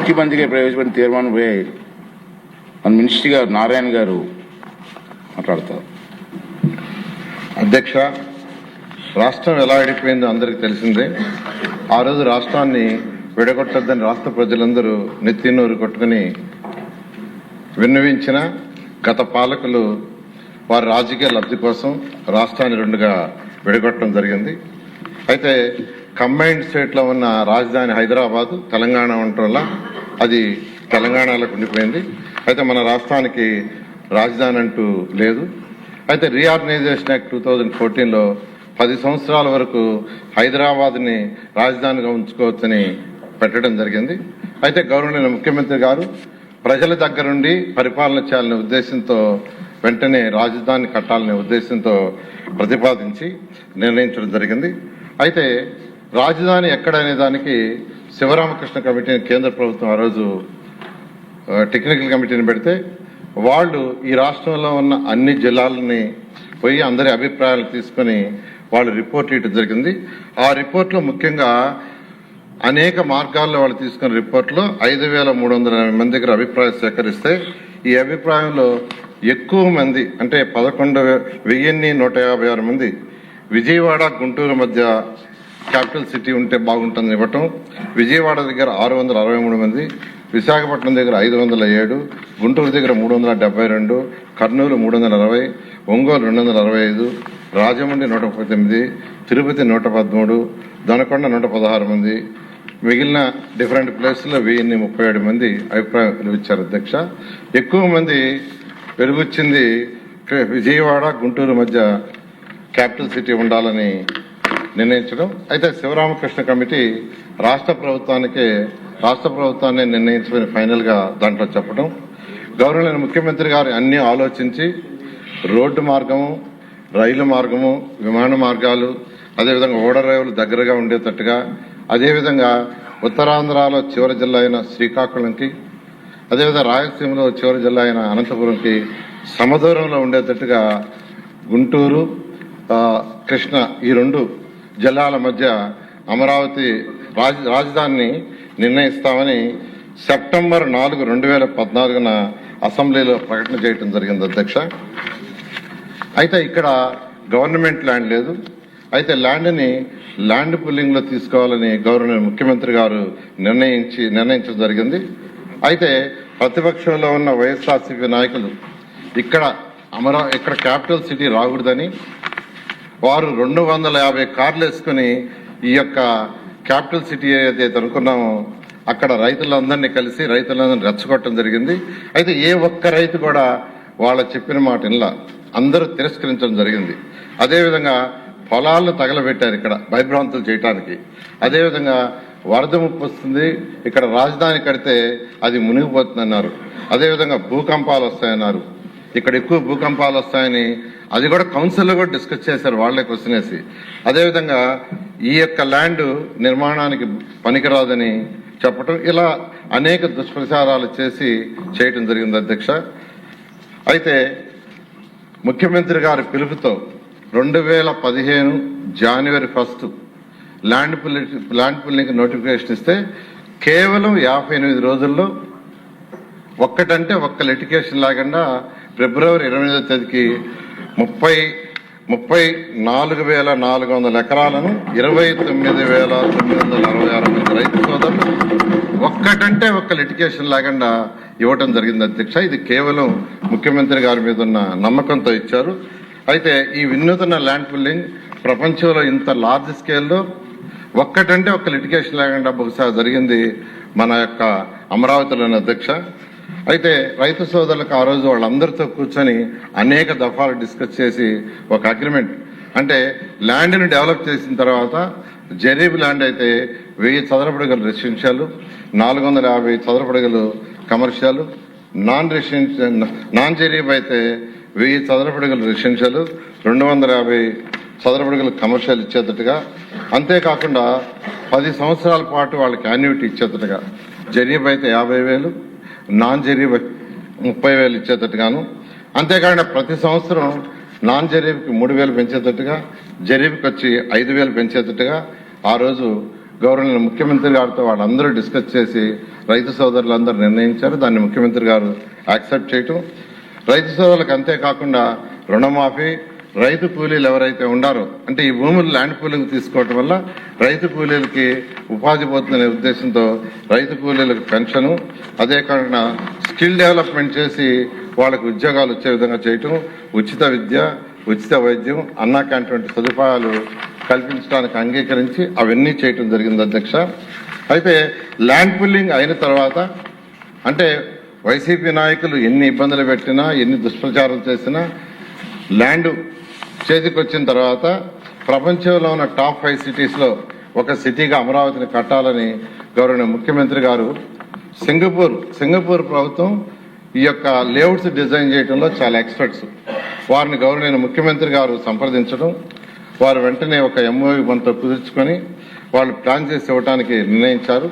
ముఖ్యమంత్రిగా ప్రవేశపెట్టిన తీర్మానంపై మన మినిస్టర్ గారు నారాయణ గారు మాట్లాడతారు. అధ్యక్ష, రాష్ట్రం ఎలా విడిపోయిందో అందరికీ తెలిసిందే. ఆ రోజు రాష్ట్రాన్ని విడగొట్టొద్దని రాష్ట్ర ప్రజలందరూ నెత్తినూరు కొట్టుకుని విన్నవించిన గత పాలకులు వారి రాజకీయ లబ్ధి కోసం రాష్ట్రాన్ని రెండుగా విడగొట్టడం జరిగింది. అయితే కంబైన్డ్ స్టేట్లో ఉన్న రాజధాని హైదరాబాద్, తెలంగాణ ఉండటం వల్ల అది తెలంగాణలోకి ఉండిపోయింది. అయితే మన రాష్ట్రానికి రాజధాని అంటూ లేదు. అయితే రీఆర్గనైజేషన్ యాక్ట్ 2014లో 10 సంవత్సరాల వరకు హైదరాబాద్ని రాజధానిగా ఉంచుకోవచ్చని పెట్టడం జరిగింది. అయితే గౌరవనీయ ముఖ్యమంత్రి గారు ప్రజల దగ్గరుండి పరిపాలన చేయాలనే ఉద్దేశంతో వెంటనే రాజధాని కట్టాలనే ఉద్దేశంతో ప్రతిపాదించి నిర్ణయించడం జరిగింది. అయితే రాజధాని ఎక్కడనే దానికి శివరామకృష్ణ కమిటీని కేంద్ర ప్రభుత్వం ఆ రోజు టెక్నికల్ కమిటీని పెడితే వాళ్ళు ఈ రాష్ట్రంలో ఉన్న అన్ని జిల్లాలని పోయి అందరి అభిప్రాయాలు తీసుకుని వాళ్ళు రిపోర్ట్ ఇవ్వడం జరిగింది. ఆ రిపోర్ట్లో ముఖ్యంగా అనేక మార్గాల్లో వాళ్ళు తీసుకున్న రిపోర్ట్లో 5,380 మంది దగ్గర అభిప్రాయం సేకరిస్తే ఈ అభిప్రాయంలో ఎక్కువ మంది అంటే 11,156 మంది విజయవాడ గుంటూరు మధ్య క్యాపిటల్ సిటీ ఉంటే బాగుంటుందని ఇవ్వటం, విజయవాడ దగ్గర 663 మంది, విశాఖపట్నం దగ్గర 507, గుంటూరు దగ్గర 372, కర్నూలు 360, ఒంగోలు 265, రాజమండ్రి 139, తిరుపతి 113, దొనకొండ 116 మంది, మిగిలిన డిఫరెంట్ ప్లేసుల్లో 1037 మంది అభిప్రాయం వెలువచ్చారు. అధ్యక్ష, ఎక్కువ మంది వెలువచ్చింది విజయవాడ గుంటూరు మధ్య క్యాపిటల్ సిటీ ఉండాలని నిర్ణయించడం. అయితే శివరామకృష్ణ కమిటీ రాష్ట్ర ప్రభుత్వాన్ని నిర్ణయించమని ఫైనల్గా దాంట్లో చెప్పడం, గౌరవనీయ ముఖ్యమంత్రి గారు అన్ని ఆలోచించి రోడ్డు మార్గము, రైలు మార్గము, విమాన మార్గాలు, అదేవిధంగా ఓడరేవులు దగ్గరగా ఉండేటట్టుగా, అదేవిధంగా ఉత్తరాంధ్రలో చివరి జిల్లా అయిన శ్రీకాకుళంకి, అదేవిధంగా రాయలసీమలో చివరి జిల్లా అయిన అనంతపురంకి సమదూరంలో ఉండేటట్టుగా గుంటూరు, కృష్ణ ఈ 2 జిల్లాల మధ్య అమరావతి రాజధానిని నిర్ణయిస్తామని సెప్టెంబర్ 4, 2014 అసెంబ్లీలో ప్రకటన చేయడం జరిగింది. అధ్యక్ష, అయితే ఇక్కడ గవర్నమెంట్ ల్యాండ్ లేదు. అయితే ల్యాండ్ పుల్లింగ్లో తీసుకోవాలని గౌరవనీయ ముఖ్యమంత్రి గారు నిర్ణయించడం జరిగింది. అయితే ప్రతిపక్షంలో ఉన్న వైఎస్ఆర్సీపీ నాయకులు ఇక్కడ క్యాపిటల్ సిటీ రాకూడదని వారు 250 కార్లు వేసుకుని ఈ యొక్క క్యాపిటల్ సిటీ ఏదైతే అనుకున్నామో అక్కడ రైతులందరినీ కలిసి రైతులందరినీ రెచ్చగొట్టడం జరిగింది. అయితే ఏ ఒక్క రైతు కూడా వాళ్ళ చెప్పిన మాట ఇలా అందరూ తిరస్కరించడం జరిగింది. అదేవిధంగా పొలాలను తగలబెట్టారు ఇక్కడ భయభ్రాంతులు చేయడానికి. అదేవిధంగా వరద ముప్పు వస్తుంది, ఇక్కడ రాజధాని కడితే అది మునిగిపోతుందన్నారు. అదేవిధంగా భూకంపాలు వస్తాయన్నారు. ఇక్కడ ఎక్కువ భూకంపాలు వస్తాయని అది కూడా కౌన్సిల్లో కూడా డిస్కస్ చేశారు, వాళ్లే క్వశ్చన్ వేసి. అదేవిధంగా ఈ యొక్క ల్యాండ్ నిర్మాణానికి పనికిరాదని చెప్పటం, ఇలా అనేక దుష్ప్రచారాలు చేయటం జరిగింది. అధ్యక్ష, అయితే ముఖ్యమంత్రి గారి పిలుపుతో 2015 జనవరి 1 ల్యాండ్ పుల్లింగ్ నోటిఫికేషన్ ఇస్తే కేవలం 58 రోజుల్లో ఒక్కటంటే ఒక్క లిటిగేషన్ లేకుండా ఫిబ్రవరి 28వ తేదీకి 34,400 ఎకరాలను 29,966 మంది రైతు సోదరులు ఒక్కటంటే ఒక్క లిటిగేషన్ లేకుండా ఇవ్వటం జరిగింది. అధ్యక్ష, ఇది కేవలం ముఖ్యమంత్రి గారి మీద ఉన్న నమ్మకంతో ఇచ్చారు. అయితే ఈ వినూతన ల్యాండ్ పుల్లింగ్ ప్రపంచంలో ఇంత లార్జ్ స్కేల్లో ఒక్కటంటే ఒక్క లిటిగేషన్ లేకుండా బహుశా జరిగింది మన యొక్క అమరావతిలోని. అధ్యక్ష, అయితే రైతు సోదరులకు ఆ రోజు వాళ్ళందరితో కూర్చొని అనేక దఫాలు డిస్కస్ చేసి ఒక అగ్రిమెంట్, అంటే ల్యాండ్ని డెవలప్ చేసిన తర్వాత జరీబ్ ల్యాండ్ అయితే 1000 చదరపడుగులు రెసిడెన్షియల్, 450 చదరపడుగులు కమర్షియల్, నాన్ జరీబ్ అయితే 1000 చదరపడుగులు రెసిడెన్షియల్, 250 చదరపడుగులు కమర్షియల్ ఇచ్చేటట్టుగా, అంతేకాకుండా 10 సంవత్సరాల పాటు వాళ్ళకి యాన్యుటీ ఇచ్చేటట్టుగా, జరీబ్ అయితే 50,000, నాన్ జరీబ్ 30,000 ఇచ్చేటట్టుగాను, అంతేకాకుండా ప్రతి సంవత్సరం నాన్ జరీబ్కి 3,000 పెంచేటట్టుగా, జరీబ్కి వచ్చి 5,000 పెంచేటట్టుగా ఆ రోజు గవర్నర్ ముఖ్యమంత్రి గారితో వాళ్ళందరూ డిస్కస్ చేసి రైతు సోదరులందరూ నిర్ణయించారు. దాన్ని ముఖ్యమంత్రి గారు యాక్సెప్ట్ చేయటం, రైతు సోదరులకు అంతేకాకుండా రుణమాఫీ, రైతు కూలీలు ఎవరైతే ఉండారో, అంటే ఈ భూములు ల్యాండ్ పూలింగ్ తీసుకోవటం వల్ల రైతు కూలీలకి ఉపాధి పోతుందనే ఉద్దేశంతో రైతు కూలీలకు పెన్షను, అదే కాకుండా స్కిల్ డెవలప్మెంట్ చేసి వాళ్ళకి ఉద్యోగాలు వచ్చే విధంగా చేయటం, ఉచిత విద్య, ఉచిత వైద్యం, అన్నా క్యాంటీన్ సదుపాయాలు కల్పించడానికి అంగీకరించి అవన్నీ చేయటం జరిగింది అధ్యక్ష. అయితే ల్యాండ్ పూలింగ్ అయిన తర్వాత, అంటే వైసీపీ నాయకులు ఎన్ని ఇబ్బందులు పెట్టినా, ఎన్ని దుష్ప్రచారం చేసినా, ల్యాండ్ చేతికి వచ్చిన తర్వాత ప్రపంచంలో ఉన్న టాప్ 5 సిటీస్లో ఒక సిటీగా అమరావతిని కట్టాలని గౌరవనీయ ముఖ్యమంత్రి గారు సింగపూర్ ప్రభుత్వం ఈ యొక్క లేఅవుట్స్ డిజైన్ చేయడంలో చాలా ఎక్స్పర్ట్స్, వారిని గౌరవనీయ ముఖ్యమంత్రి గారు సంప్రదించడం, వారు వెంటనే ఒక ఎంఓయూ మనతో కుదుర్చుకొని వాళ్ళు ప్లాన్ చేసి ఇవ్వడానికి నిర్ణయించారు.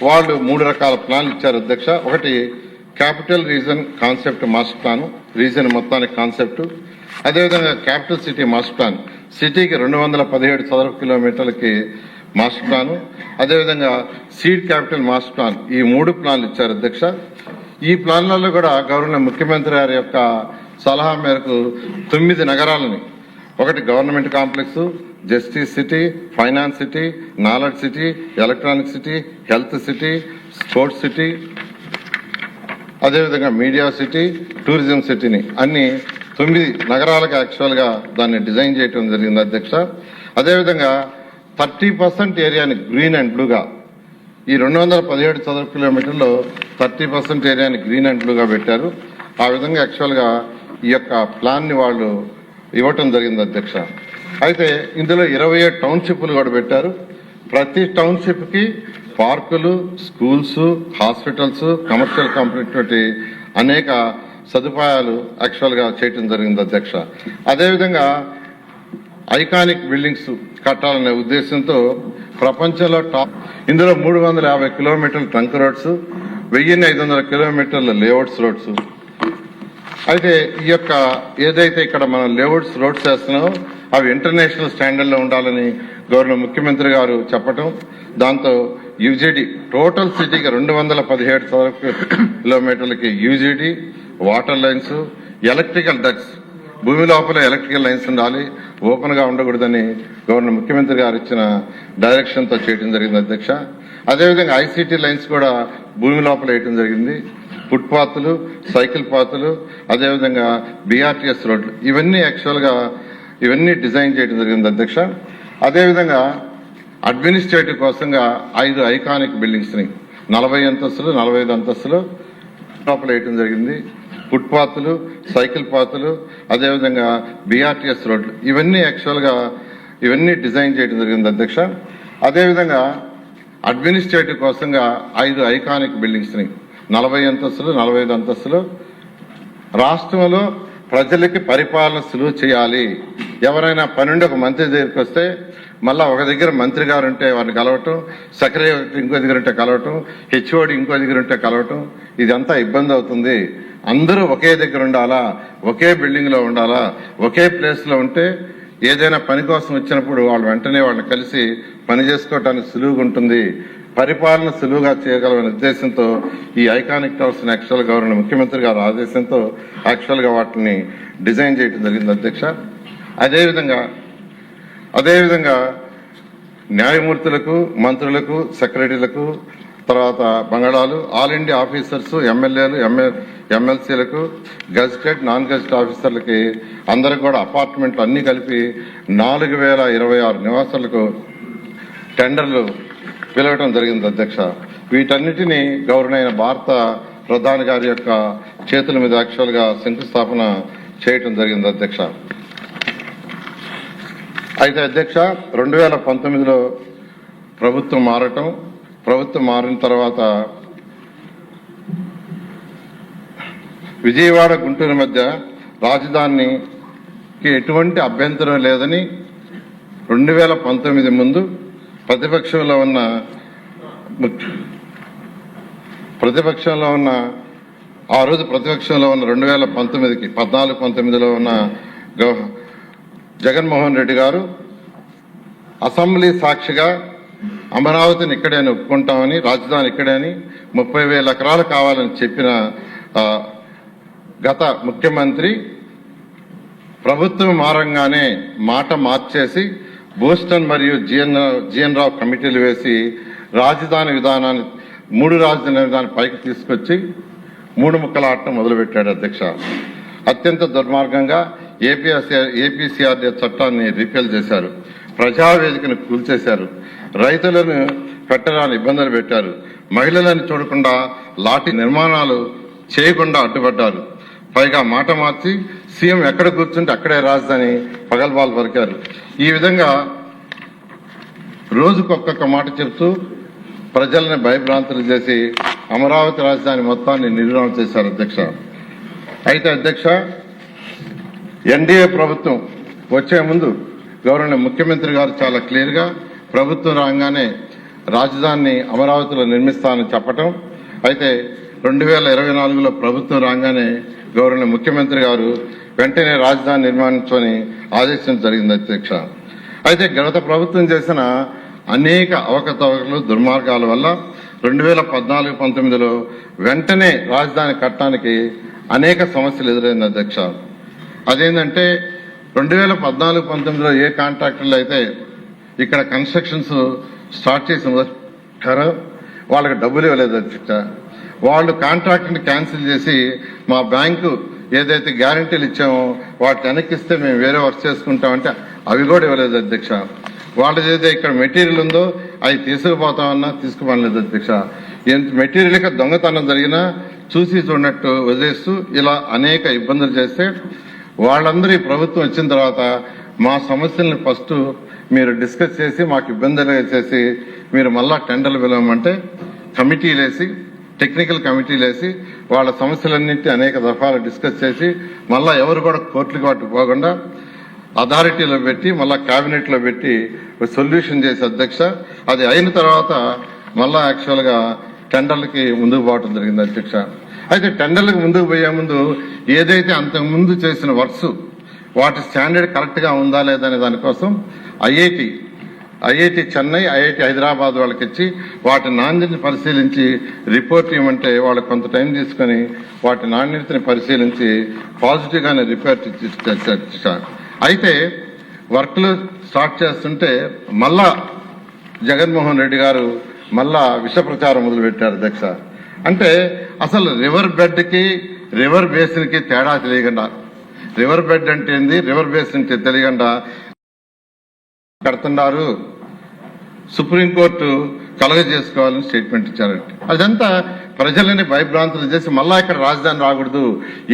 వాళ్ళు 3 రకాల ప్లాన్లు ఇచ్చారు అధ్యక్ష. ఒకటి capital region concept master plan, reason మొత్తానికి కాన్సెప్ట్, అదేవిధంగా క్యాపిటల్ సిటీ మాస్టర్ ప్లాన్, సిటీకి 217 చదరపు కిలోమీటర్లకి మాస్టర్ ప్లాను, అదేవిధంగా సీడ్ క్యాపిటల్ మాస్టర్ ప్లాన్, ఈ 3 ప్లాన్లు ఇచ్చారు అధ్యక్ష. ఈ ప్లాన్లలో కూడా గవర్నర్ ముఖ్యమంత్రి గారి యొక్క సలహా మేరకు 9 నగరాలని, ఒకటి government complex, justice city, finance city, knowledge city, electronic city, health city, sports city, అదేవిధంగా మీడియా సిటీ, టూరిజం సిటీని అన్ని 9 నగరాలకు యాక్చువల్గా దాన్ని డిజైన్ చేయడం జరిగింది అధ్యక్ష. అదేవిధంగా 30% ఏరియాని గ్రీన్ అండ్ బ్లూగా, ఈ 217 చదరపు కిలోమీటర్లో 30% ఏరియాని గ్రీన్ అండ్ బ్లూగా పెట్టారు. ఆ విధంగా యాక్చువల్గా ఈ యొక్క ప్లాన్ని వాళ్ళు ఇవ్వటం జరిగింది అధ్యక్ష. అయితే ఇందులో 27 టౌన్షిప్లు కూడా పెట్టారు. ప్రతి టౌన్షిప్కి పార్కులు, స్కూల్స్, హాస్పిటల్స్, కమర్షియల్ కంపెనీ అనేక సదుపాయాలు యాక్చువల్గా చేయటం జరిగింది అధ్యక్ష. అదేవిధంగా ఐకానిక్ బిల్డింగ్స్ కట్టాలనే ఉద్దేశంతో ప్రపంచంలో ఇందులో 350 కిలోమీటర్ల ట్రంక్ రోడ్స్, 1500 కిలోమీటర్ల లేఅవుట్స్ రోడ్స్. అయితే ఈ యొక్క ఏదైతే ఇక్కడ మనం లేఅవుట్స్ రోడ్స్ చేస్తున్నామో అవి ఇంటర్నేషనల్ స్టాండర్డ్లో ఉండాలని గవర్నర్ ముఖ్యమంత్రి గారు చెప్పటం, దాంతో యూజీడీ టోటల్ సిటీకి 217 చదరపు కిలోమీటర్లకి UGD, water lines, electrical ducts, భూమి లోపల ఎలక్ట్రికల్ లైన్స్ ఉండాలి, ఓపెన్ గా ఉండకూడదని గవర్నర్ ముఖ్యమంత్రి గారు ఇచ్చిన డైరెక్షన్ తో చేయడం జరిగింది అధ్యక్ష. అదేవిధంగా ఐసీటీ లైన్స్ కూడా భూమి లోపల వేయడం జరిగింది. ఫుట్ పాత్లు, సైకిల్ పాత్లు, అదేవిధంగా బీఆర్టీఎస్ రోడ్లు, ఇవన్నీ యాక్చువల్ గా ఇవన్నీ డిజైన్ చేయడం జరిగింది అధ్యక్ష. అదేవిధంగా అడ్మినిస్ట్రేటివ్ కోసంగా 5 ఐకానిక్ బిల్డింగ్స్ ని 40 అంతస్తులు, 45 అంతస్తులు లోపల వేయడం జరిగింది. ఫుట్ పాత్లు, సైకిల్ పాత్లు, అదేవిధంగా బీఆర్టీఎస్ రోడ్లు, ఇవన్నీ యాక్చువల్ గా ఇవన్నీ డిజైన్ చేయడం జరిగింది అధ్యక్ష. అదేవిధంగా అడ్మినిస్ట్రేటివ్ కోసంగా 5 ఐకానిక్ బిల్డింగ్స్ ని 40 అంతస్తులు, 45 అంతస్తులు. రాష్ట్రంలో ప్రజలకి పరిపాలన సులువు చేయాలి. ఎవరైనా పనుండి ఒక మంత్రి దగ్గరికి వస్తే మళ్ళా ఒక దగ్గర మంత్రి గారు ఉంటే వారిని కలవటం, సెక్రటరీ ఇంకో దగ్గర ఉంటే కలవటం, హెచ్ఓడి ఇంకో దగ్గర ఉంటే కలవటం, ఇదంతా ఇబ్బంది అవుతుంది. అందరూ ఒకే దగ్గర ఉండాలా, ఒకే బిల్డింగ్ లో ఉండాలా, ఒకే ప్లేస్ లో ఉంటే ఏదైనా పని కోసం వచ్చినప్పుడు వాళ్ళు వెంటనే వాళ్ళని కలిసి పని చేసుకోవటానికి సులువుగా ఉంటుంది, పరిపాలన సులువుగా చేయగలమనే ఉద్దేశంతో ఈ ఐకానిక్ టవర్స్ యాక్చువల్ గవర్నర్ ముఖ్యమంత్రి గారి ఆదేశంతో యాక్చువల్ గా వాటిని డిజైన్ చేయడం జరిగింది అధ్యక్ష. అదేవిధంగా న్యాయమూర్తులకు, మంత్రులకు, సెక్రటరీలకు, తర్వాత బంగాళాలు, ఆల్ ఇండియా ఆఫీసర్స్, ఎమ్మెల్యేలు, ఎమ్మెల్సీలకు, గెజిటెడ్, నాన్ గెజిటెడ్ ఆఫీసర్లకి అందరికి కూడా అపార్ట్మెంట్లు అన్ని కలిపి 4026 నివాసాలకు టెండర్లు పిలవటం జరిగింది అధ్యక్ష. వీటన్నిటినీ గవర్నర్ భారత ప్రధాని గారి యొక్క చేతుల మీద యాక్చువల్ గా శంకుస్థాపన చేయటం జరిగింది అధ్యక్ష. అయితే అధ్యక్ష 2019లో ప్రభుత్వం మారిన తర్వాత విజయవాడ, గుంటూరు మధ్య రాజధానికి ఎటువంటి అభ్యంతరం లేదని 2019 ముందు ప్రతిపక్షంలో ఉన్న 2019లో ఉన్న జగన్మోహన్ రెడ్డి గారు అసెంబ్లీ సాక్షిగా అమరావతిని ఇక్కడే అని ఒప్పుకుంటామని, రాజధాని ఇక్కడే అని 30,000 ఎకరాలు కావాలని చెప్పిన గత ముఖ్యమంత్రి ప్రభుత్వం మారంగానే మాట మార్చేసి బోస్టన్ మరియు జిఎన్ రావు కమిటీలు వేసి రాజధాని విధానాన్ని 3 రాజధాని విధానాన్ని పైకి తీసుకొచ్చి 3 ముక్కల ఆటను మొదలుపెట్టాడు అధ్యక్ష. అత్యంత దుర్మార్గంగా ఏపీసీఆర్డీ చట్టాన్ని రిపేల్ చేశారు, ప్రజావేదికను కూల్చేశారు, రైతులను పెట్టడానికి ఇబ్బందులు పెట్టారు, మహిళలను చూడకుండా లాఠీ నిర్మాణాలు చేయకుండా అడ్డుపడ్డారు. పైగా మాట మార్చి సీఎం ఎక్కడ కూర్చుంటే అక్కడే రాజధాని పగల్బాలు పలికారు. ఈ విధంగా రోజుకొక్కొక్క మాట చెప్తూ ప్రజల్ని భయభ్రాంతులు చేసి అమరావతి రాజధాని మొత్తాన్ని నిర్మాణం చేశారు అధ్యక్ష. అయితే అధ్యక్ష, ఎన్డీఏ ప్రభుత్వం వచ్చే ముందు గవర్నర్ ముఖ్యమంత్రి గారు చాలా క్లియర్ గా ప్రభుత్వం రాగానే రాజధానిని అమరావతిలో నిర్మిస్తానని చెప్పటం, అయితే 2024లో ప్రభుత్వం రాగానే గవర్నర్ ముఖ్యమంత్రి గారు వెంటనే రాజధాని నిర్మాణించమని ఆదేశించడం జరిగింది అధ్యక్ష. అయితే గత ప్రభుత్వం చేసిన అనేక అవకతవకలు, దుర్మార్గాల వల్ల 2014-19లో వెంటనే రాజధాని కట్టడానికి అనేక సమస్యలు ఎదురైంది అధ్యక్ష. అదేంటంటే 2014-19లో ఏ కాంట్రాక్టర్లు అయితే ఇక్కడ కన్స్ట్రక్షన్స్ స్టార్ట్ చేసి వాళ్ళకి డబ్బులు ఇవ్వలేదు అధ్యక్ష. వాళ్ళు కాంట్రాక్ట్ని క్యాన్సిల్ చేసి మా బ్యాంకు ఏదైతే గ్యారంటీలు ఇచ్చామో వాటిని వెనక్కిస్తే మేము వేరే వర్క్ చేసుకుంటామంటే అవి కూడా ఇవ్వలేదు అధ్యక్ష. వాళ్ళది ఏదైతే ఇక్కడ మెటీరియల్ ఉందో అవి తీసుకుపోతామన్నా తీసుకుపోలేదు అధ్యక్ష. ఎంత మెటీరియల్ దొంగతనం జరిగినా చూసి చూడనట్టు వదిలేస్తూ ఇలా అనేక ఇబ్బందులు చేస్తే వాళ్ళందరూ ఈ ప్రభుత్వం వచ్చిన తర్వాత మా సమస్యలను ఫస్ట్ మీరు డిస్కస్ చేసి మాకు ఇబ్బందులు చేసి మీరు మళ్ళా టెండర్లు పిలవమంటే కమిటీలేసి, టెక్నికల్ కమిటీలేసి వాళ్ళ సమస్యలన్నింటినీ అనేక దఫాలు డిస్కస్ చేసి మళ్ళా ఎవరు కూడా కోర్టులకు వాటికి పోకుండా అథారిటీలో పెట్టి మళ్ళా కేబినెట్ లో పెట్టి సొల్యూషన్ చేసి అధ్యక్ష. అది అయిన తర్వాత మళ్ళా యాక్చువల్ గా టెండర్లకి ముందుకు పోవడం జరిగింది అధ్యక్ష. అయితే టెండర్లకు ముందుకు పోయే ముందు ఏదైతే అంతకు ముందు చేసిన వర్క్స్ వాటి స్టాండర్డ్ కరెక్ట్ గా ఉందా లేదా అనే దానికోసం ఐఐటి చెన్నై, ఐఐటి హైదరాబాద్ వాళ్ళకి ఇచ్చి వాటి నాణ్యతని పరిశీలించి రిపోర్ట్ ఇవ్వమంటే వాళ్ళు కొంత టైం తీసుకుని వాటి నాణ్యతని పరిశీలించి పాజిటివ్ గానే రిపోర్ట్ ఇచ్చారు. అయితే వర్క్లు స్టార్ట్ చేస్తుంటే మళ్ళా జగన్మోహన్ రెడ్డి గారు మళ్ళా విష ప్రచారం మొదలు పెట్టారు అధ్యక్ష. అంటే అసలు రివర్ బెడ్ కి రివర్ బేసిన్ కి తేడా తెలియకుండా, రివర్ బెడ్ అంటే ఏంది, రివర్ బేసిన్ తెలియకుండా కడుతున్నారు, సుప్రీంకోర్టు కలగజేసుకోవాలని స్టేట్మెంట్ ఇచ్చారంటే అదంతా ప్రజలని భయభ్రాంతులు చేసి మళ్ళా ఇక్కడ రాజధాని రాకూడదు,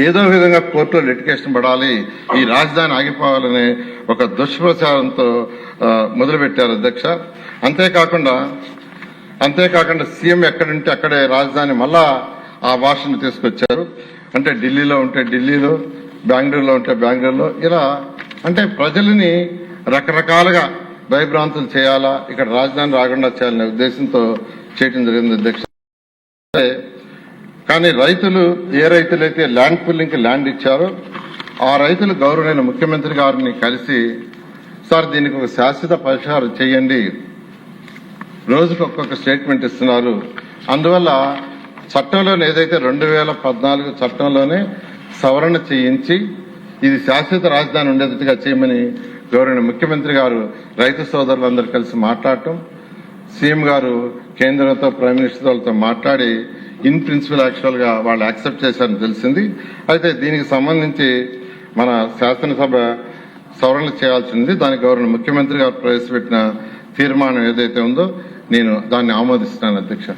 ఏదో విధంగా కోర్టులో లిటిగేషన్ పడాలి, ఈ రాజధాని ఆగిపోవాలనే ఒక దుష్ప్రచారంతో మొదలుపెట్టారు అధ్యక్ష. అంతేకాకుండా సీఎం ఎక్కడుంటే అక్కడే రాజధాని మళ్ళా ఆ భాషను తీసుకొచ్చారు. అంటే ఢిల్లీలో ఉంటే ఢిల్లీలో, బెంగళూరులో ఉంటే బెంగళూరులో, ఇలా అంటే ప్రజలని రకరకాలుగా భయభ్రాంతులు చేయాలా, ఇక్కడ రాజధాని రాకుండా చేయాలనే ఉద్దేశంతో చేయడం జరిగింది అధ్యక్ష. కానీ రైతులు, ఏ రైతులైతే ల్యాండ్ పుల్లింగ్కి ల్యాండ్ ఇచ్చారో ఆ రైతులు గౌరవనీయ ముఖ్యమంత్రి గారిని కలిసి, సార్ దీనికి ఒక శాశ్వత పరిష్కారం చేయండి, రోజుకు ఒక్కొక్క స్టేట్మెంట్ ఇస్తున్నారు, అందువల్ల చట్టంలోనే ఏదైతే 2014 చట్టంలోనే సవరణ చేయించి ఇది శాశ్వత రాజధాని ఉండేటట్టుగా చేయమని గౌరవనీయ ముఖ్యమంత్రి గారు రైతు సోదరులందరూ కలిసి మాట్లాడటం, సీఎం గారు కేంద్రంతో, ప్రైమ్ మినిస్టర్ వాళ్ళతో మాట్లాడి ఇన్ ప్రిన్సిపల్ యాక్చువల్ గా వాళ్ళు యాక్సెప్ట్ చేశారని తెలిసింది. అయితే దీనికి సంబంధించి మన శాసనసభ సవరణలు చేయాల్సింది. దానికి గౌరవ ముఖ్యమంత్రి గారు ప్రవేశపెట్టిన తీర్మానం ఏదైతే ఉందో నేను దాన్ని ఆమోదిస్తున్నాను అధ్యక్ష.